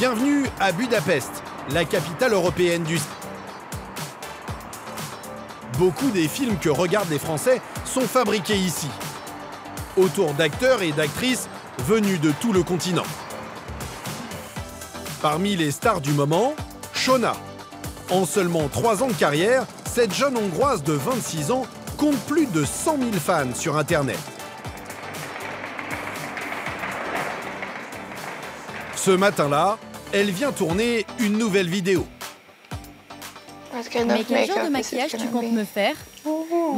Bienvenue à Budapest, la capitale européenne du... Beaucoup des films que regardent les Français sont fabriqués ici, autour d'acteurs et d'actrices venus de tout le continent. Parmi les stars du moment, Shona. En seulement 3 ans de carrière, cette jeune Hongroise de 26 ans compte plus de 100 000 fans sur Internet. Ce matin-là, elle vient tourner une nouvelle vidéo. Mais quel genre de maquillage tu comptes me faire?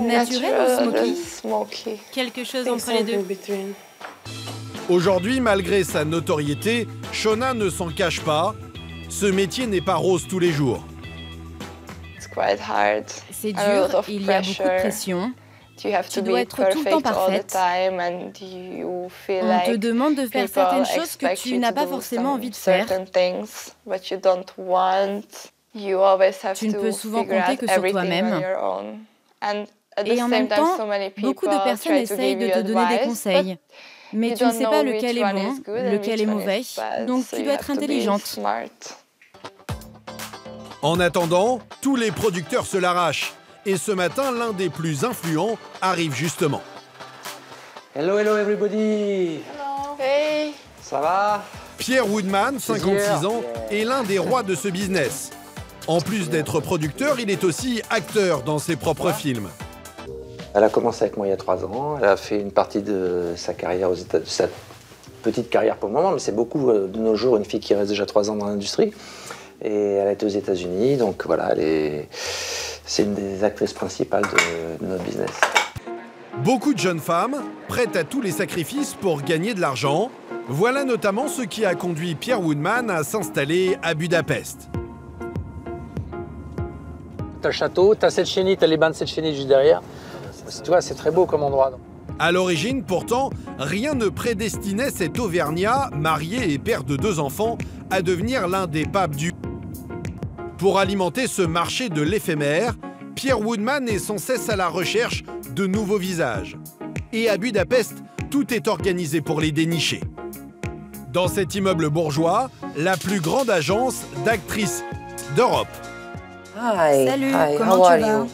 Naturel ou smoky? Quelque chose entre les deux. Aujourd'hui, malgré sa notoriété, Shona ne s'en cache pas. Ce métier n'est pas rose tous les jours. C'est dur, il y a beaucoup de pression. Tu dois être tout le temps parfaite. On te demande de faire certaines choses que tu n'as pas forcément envie de faire. Tu ne peux souvent compter que sur toi-même. Et en même temps, beaucoup de personnes essayent de te donner des conseils. Mais tu ne sais pas lequel est bon, lequel est mauvais, donc tu dois être intelligente. En attendant, tous les producteurs se l'arrachent. Et ce matin, l'un des plus influents arrive justement. Hello, hello everybody. Hello. Hey. Ça va? Pierre Woodman, 56 ans, est l'un des rois de ce business. En plus d'être producteur, il est aussi acteur dans ses propres films. Elle a commencé avec moi il y a 3 ans. Elle a fait une partie de sa carrière aux États-Unis, sa petite carrière pour le moment, mais c'est beaucoup de nos jours une fille qui reste déjà 3 ans dans l'industrie. Et elle a été aux États-Unis, donc voilà, c'est une des actrices principales de notre business. Beaucoup de jeunes femmes, prêtes à tous les sacrifices pour gagner de l'argent. Voilà notamment ce qui a conduit Pierre Woodman à s'installer à Budapest. T'as le château, t'as Széchenyi, t'as les bains de Széchenyi juste derrière. Tu vois, c'est très beau comme endroit. À l'origine, pourtant, rien ne prédestinait cet Auvergnat, marié et père de 2 enfants, à devenir l'un des papes du... Pour alimenter ce marché de l'éphémère, Pierre Woodman est sans cesse à la recherche de nouveaux visages. Et à Budapest, tout est organisé pour les dénicher. Dans cet immeuble bourgeois, la plus grande agence d'actrices d'Europe. Salut, comment tu vas?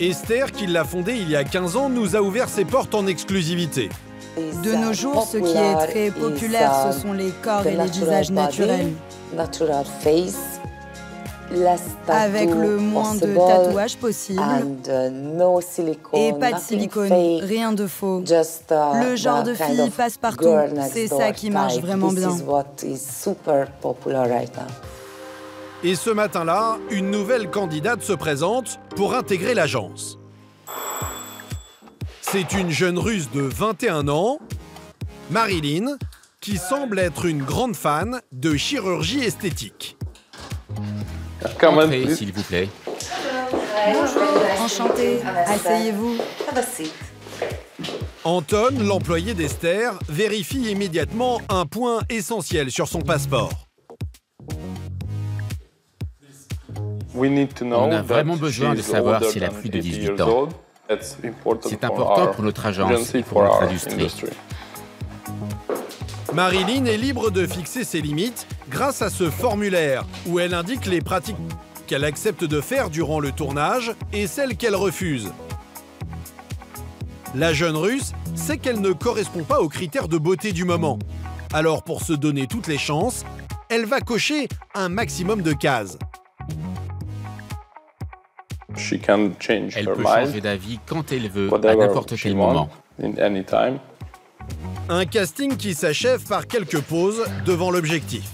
Esther, qui l'a fondée il y a 15 ans, nous a ouvert ses portes en exclusivité. De nos jours, ce qui est très populaire, ce sont les corps et les visages naturels. Avec le moins de tatouages possible. Et pas de silicone, rien de faux. Le genre de fille passe-partout, c'est ça qui marche vraiment bien. Et ce matin-là, une nouvelle candidate se présente pour intégrer l'agence. C'est une jeune Russe de 21 ans, Marilyn, qui semble être une grande fan de chirurgie esthétique. Entrez, s'il vous plaît. Bonjour, enchantée. Asseyez-vous. Anton, l'employé d'Esther, vérifie immédiatement un point essentiel sur son passeport. On a vraiment besoin de savoir si elle a plus de 18 ans. C'est important pour notre agence et pour notre industrie. Marilyn est libre de fixer ses limites grâce à ce formulaire où elle indique les pratiques qu'elle accepte de faire durant le tournage et celles qu'elle refuse. La jeune Russe sait qu'elle ne correspond pas aux critères de beauté du moment. Alors pour se donner toutes les chances, elle va cocher un maximum de cases. Elle peut changer d'avis quand elle veut, à n'importe quel moment. Un casting qui s'achève par quelques pauses devant l'objectif.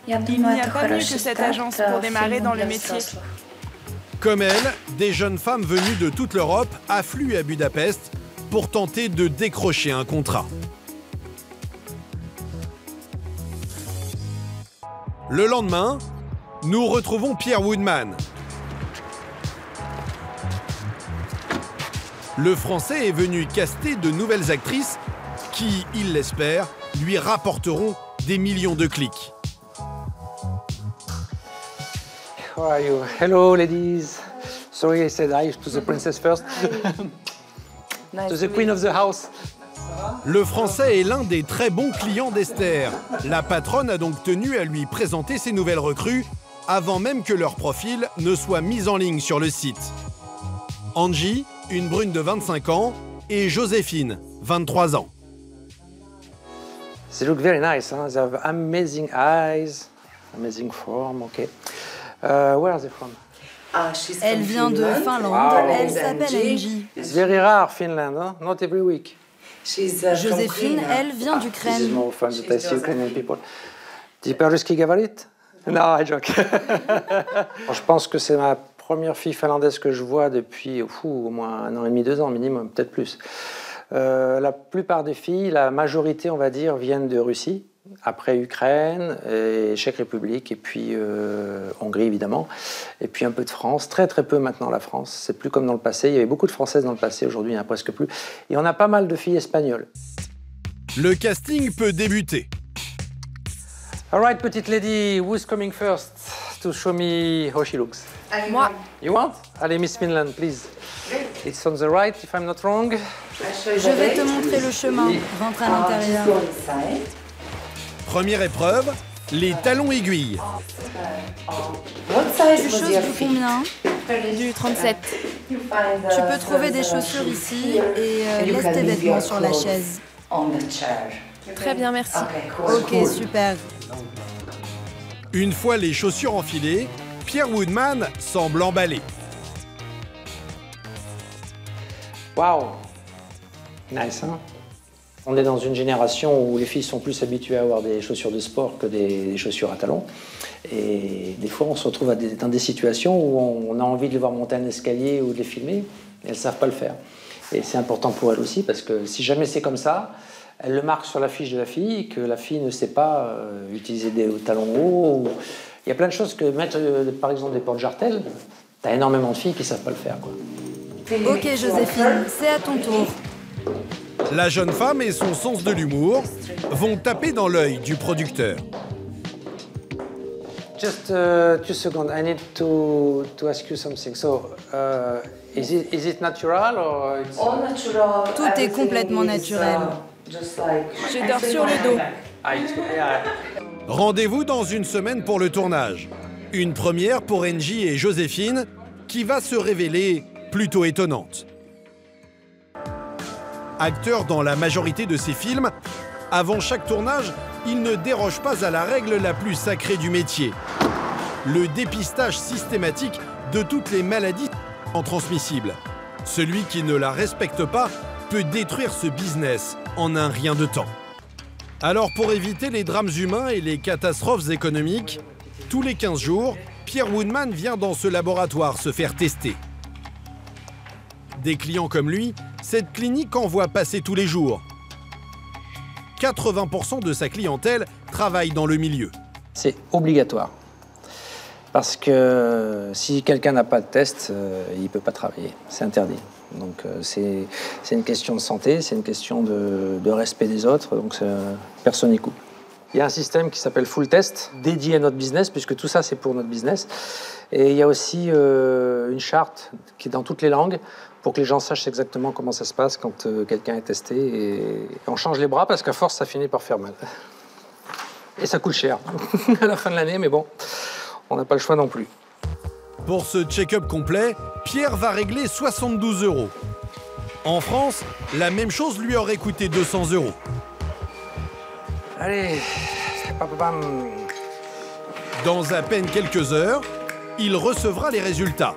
Il n'y a pas mieux que cette agence pour démarrer dans le métier. Comme elle, des jeunes femmes venues de toute l'Europe affluent à Budapest pour tenter de décrocher un contrat. Le lendemain, nous retrouvons Pierre Woodman. Le Français est venu caster de nouvelles actrices qui, il l'espère, lui rapporteront des millions de clics. How are you? Hello, ladies. Sorry, I said hi to the princess first. Nice to the queen of the house. Le Français est l'un des très bons clients d'Esther. La patronne a donc tenu à lui présenter ses nouvelles recrues avant même que leur profil ne soit mis en ligne sur le site. Angie, une brune de 25 ans, et Joséphine, 23 ans. They look very nice, huh? They have amazing eyes, amazing form, okay. Where are they from? Elle vient de Finlande, wow. Elle s'appelle Angie. It's very rare, Finland, huh? Not every week. Joséphine, elle vient d'Ukraine. This is more fun that I see Ukrainian people. Ты по-русски говорит? No, I joke. Je pense que c'est ma première fille finlandaise que je vois depuis au moins 1 an et demi, 2 ans minimum, peut-être plus. La plupart des filles, la majorité, on va dire, viennent de Russie, après Ukraine, et Tchèque République, et puis Hongrie, évidemment, et puis un peu de France, très très peu maintenant la France. C'est plus comme dans le passé. Il y avait beaucoup de Françaises dans le passé, aujourd'hui il n'y en a presque plus. Et on a pas mal de filles espagnoles. Le casting peut débuter. All right, petite lady, who's coming first to show me how she looks? Moi. You want? Allez, Miss Finland, please. It's on the right, if I'm not wrong. Je vais te montrer le chemin. Rentre à l'intérieur. Première épreuve, les talons aiguilles. Tu choses du combien? Du 37. Tu peux trouver des chaussures ici et laisse tes vêtements sur la chaise. Très bien, merci. Ok, super. Une fois les chaussures enfilées, Pierre Woodman semble emballé. Waouh! Nice, hein? On est dans une génération où les filles sont plus habituées à avoir des chaussures de sport que des chaussures à talons. Et des fois, on se retrouve dans des situations où on a envie de les voir monter un escalier ou de les filmer, et elles ne savent pas le faire. Et c'est important pour elles aussi, parce que si jamais c'est comme ça, elles le marquent sur la fiche de la fille, que la fille ne sait pas utiliser des talons hauts. Il y a plein de choses que mettre, par exemple, des porte-jartelles, t'as énormément de filles qui ne savent pas le faire, quoi. Ok, Joséphine, c'est à ton tour. La jeune femme et son sens de l'humour vont taper dans l'œil du producteur. Just 2 seconds, I need to ask you something. So, is it natural or it's... All natural. Tout est complètement naturel. Je dors sur le dos. Rendez-vous dans 1 semaine pour le tournage. Une première pour Angie et Joséphine qui va se révéler plutôt étonnante. Acteur dans la majorité de ses films, avant chaque tournage, il ne déroge pas à la règle la plus sacrée du métier. Le dépistage systématique de toutes les maladies transmissibles. Celui qui ne la respecte pas peut détruire ce business en un rien de temps. Alors pour éviter les drames humains et les catastrophes économiques, tous les 15 jours, Pierre Woodman vient dans ce laboratoire se faire tester. Des clients comme lui, cette clinique en voit passer tous les jours. 80% de sa clientèle travaille dans le milieu. C'est obligatoire. Parce que si quelqu'un n'a pas de test, il ne peut pas travailler. C'est interdit. Donc c'est une question de santé, c'est une question de respect des autres, donc personne n'y coupe. Il y a un système qui s'appelle Full Test, dédié à notre business, puisque tout ça c'est pour notre business. Et il y a aussi une charte qui est dans toutes les langues, pour que les gens sachent exactement comment ça se passe quand quelqu'un est testé. Et on change les bras, parce qu'à force ça finit par faire mal. Et ça coûte cher à la fin de l'année, mais bon, on n'a pas le choix non plus. Pour ce check-up complet, Pierre va régler 72 €. En France, la même chose lui aurait coûté 200 €. Allez, dans à peine quelques heures, il recevra les résultats.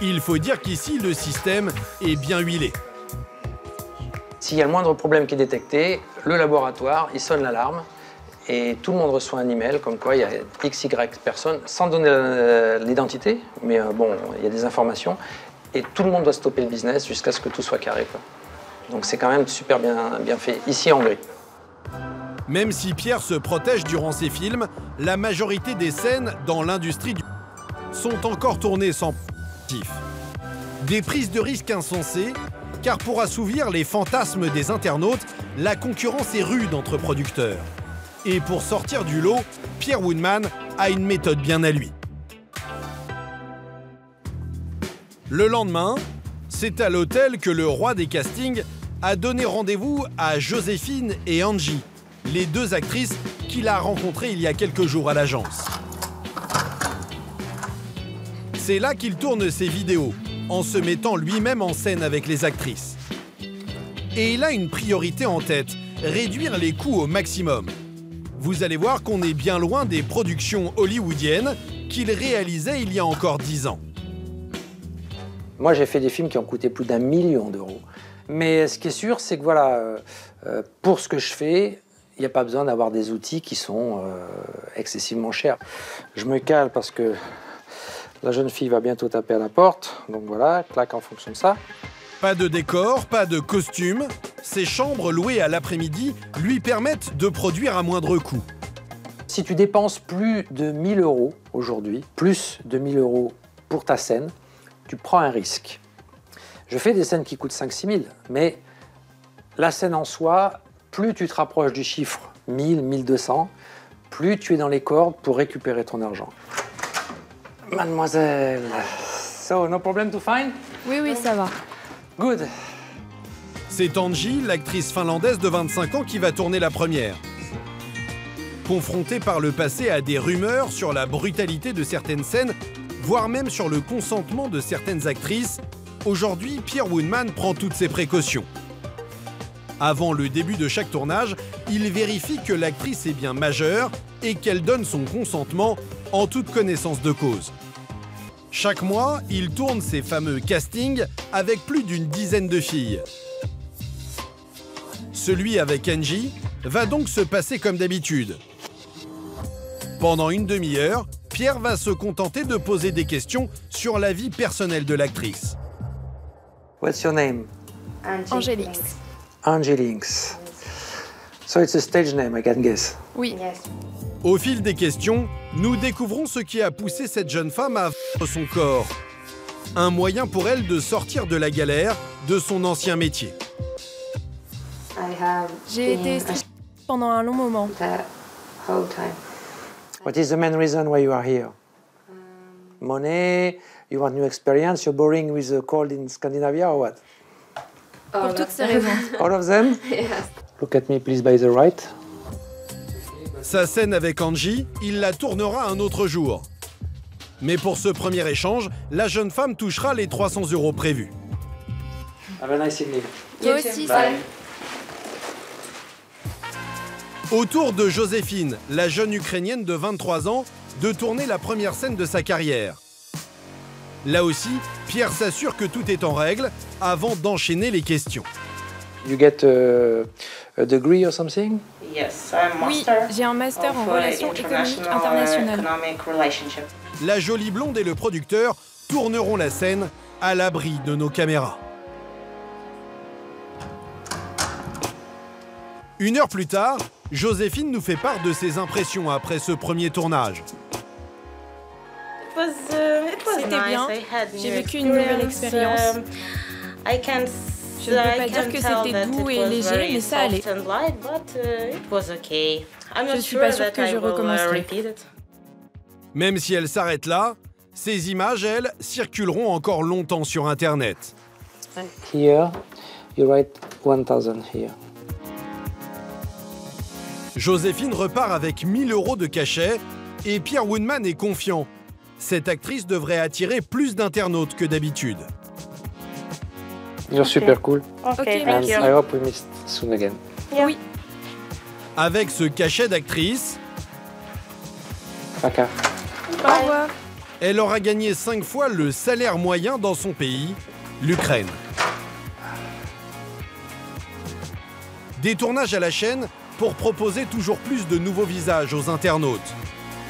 Il faut dire qu'ici, le système est bien huilé. S'il y a le moindre problème qui est détecté, le laboratoire, il sonne l'alarme et tout le monde reçoit un email comme quoi il y a XY personnes, sans donner l'identité, mais bon, il y a des informations et tout le monde doit stopper le business jusqu'à ce que tout soit carré, quoi. Donc c'est quand même super bien fait, ici en Hongrie. Même si Pierre se protège durant ses films, la majorité des scènes dans l'industrie sont encore tournées sans positif. Des prises de risques insensées, car pour assouvir les fantasmes des internautes, la concurrence est rude entre producteurs. Et pour sortir du lot, Pierre Woodman a une méthode bien à lui. Le lendemain, c'est à l'hôtel que le roi des castings a donné rendez-vous à Joséphine et Angie, les deux actrices qu'il a rencontrées il y a quelques jours à l'agence. C'est là qu'il tourne ses vidéos, en se mettant lui-même en scène avec les actrices. Et il a une priorité en tête, réduire les coûts au maximum. Vous allez voir qu'on est bien loin des productions hollywoodiennes qu'il réalisait il y a encore 10 ans. Moi, j'ai fait des films qui ont coûté plus d'1 million d'euros. Mais ce qui est sûr, c'est que voilà, pour ce que je fais, il n'y a pas besoin d'avoir des outils qui sont excessivement chers. Je me cale parce que la jeune fille va bientôt taper à la porte. Donc voilà, claque en fonction de ça. Pas de décor, pas de costume. Ces chambres louées à l'après-midi lui permettent de produire à moindre coût. Si tu dépenses plus de 1 000 euros aujourd'hui, plus de 1 000 euros pour ta scène, tu prends un risque. Je fais des scènes qui coûtent 5 000 6 000, mais la scène en soi, plus tu te rapproches du chiffre 1000, 1200, plus tu es dans les cordes pour récupérer ton argent. Mademoiselle, so no problem to find? Oui, ça va. Good. C'est Angie, l'actrice finlandaise de 25 ans, qui va tourner la première. Confrontée par le passé à des rumeurs sur la brutalité de certaines scènes, voire même sur le consentement de certaines actrices, aujourd'hui, Pierre Woodman prend toutes ses précautions. Avant le début de chaque tournage, il vérifie que l'actrice est bien majeure et qu'elle donne son consentement en toute connaissance de cause. Chaque mois, il tourne ses fameux castings avec plus d'une dizaine de filles. Celui avec Angie va donc se passer comme d'habitude. Pendant une demi-heure, Pierre va se contenter de poser des questions sur la vie personnelle de l'actrice. What's your name? Angélix. Angélix. So it's a stage name, I can guess. Oui. Au fil des questions, nous découvrons ce qui a poussé cette jeune femme à vendre son corps. Un moyen pour elle de sortir de la galère de son ancien métier. J'ai été styliste pendant un long moment. What is the main reason why you are here? Money, you want new experience, you're boring with the cold in Scandinavia or what? Pour toutes ces raisons. All of them? Yes. Look at me please by the right. Sa scène avec Angie, il la tournera un autre jour. Mais pour ce premier échange, la jeune femme touchera les 300 € prévus. Have a nice evening. Toi aussi, Sam. Au tour de Joséphine, la jeune Ukrainienne de 23 ans, de tourner la première scène de sa carrière. Là aussi, Pierre s'assure que tout est en règle avant d'enchaîner les questions. You get a degree or something? Yes, I'm master. Oui, j'ai un master en relations économiques internationales. La jolie blonde et le producteur tourneront la scène à l'abri de nos caméras. Une heure plus tard, Joséphine nous fait part de ses impressions après ce premier tournage. C'était bien, j'ai vécu une nouvelle expérience. Je ne peux pas dire que c'était doux et léger, mais ça allait. Je ne suis pas sûre que je recommencerai. Même si elle s'arrête là, ces images, elles, circuleront encore longtemps sur Internet. Here, you write 1000 here. Joséphine repart avec 1 000 € de cachet et Pierre Woodman est confiant. Cette actrice devrait attirer plus d'internautes que d'habitude. You're super cool. Ok, And I hope we meet soon again. Oui. Avec ce cachet d'actrice, Paka. Au revoir. elle aura gagné 5 fois le salaire moyen dans son pays, l'Ukraine. Des tournages à la chaîne pour proposer toujours plus de nouveaux visages aux internautes.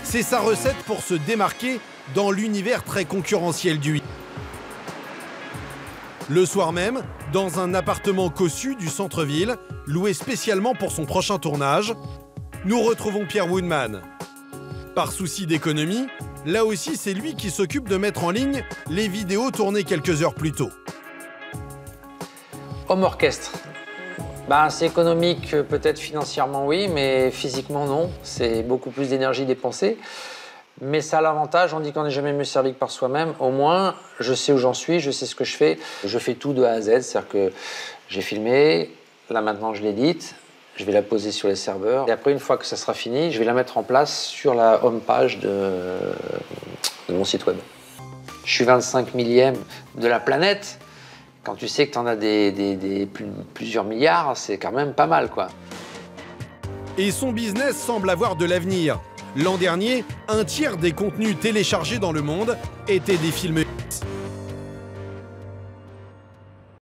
C'est sa recette pour se démarquer dans l'univers très concurrentiel du. Le soir même, dans un appartement cossu du centre-ville, loué spécialement pour son prochain tournage, nous retrouvons Pierre Woodman. Par souci d'économie, là aussi c'est lui qui s'occupe de mettre en ligne les vidéos tournées quelques heures plus tôt. Homme orchestre. C'est économique, peut-être financièrement oui, mais physiquement non. C'est beaucoup plus d'énergie dépensée. Mais ça a l'avantage, on dit qu'on n'est jamais mieux servi que par soi-même. Au moins, je sais où j'en suis, je sais ce que je fais. Je fais tout de A à Z, c'est-à-dire que j'ai filmé, là maintenant je l'édite, je vais la poser sur les serveurs. Et après, une fois que ça sera fini, je vais la mettre en place sur la home page de mon site web. Je suis 25 millième de la planète. Quand tu sais que tu en as plusieurs milliards, c'est quand même pas mal, quoi. Et son business semble avoir de l'avenir. L'an dernier, un tiers des contenus téléchargés dans le monde étaient des films.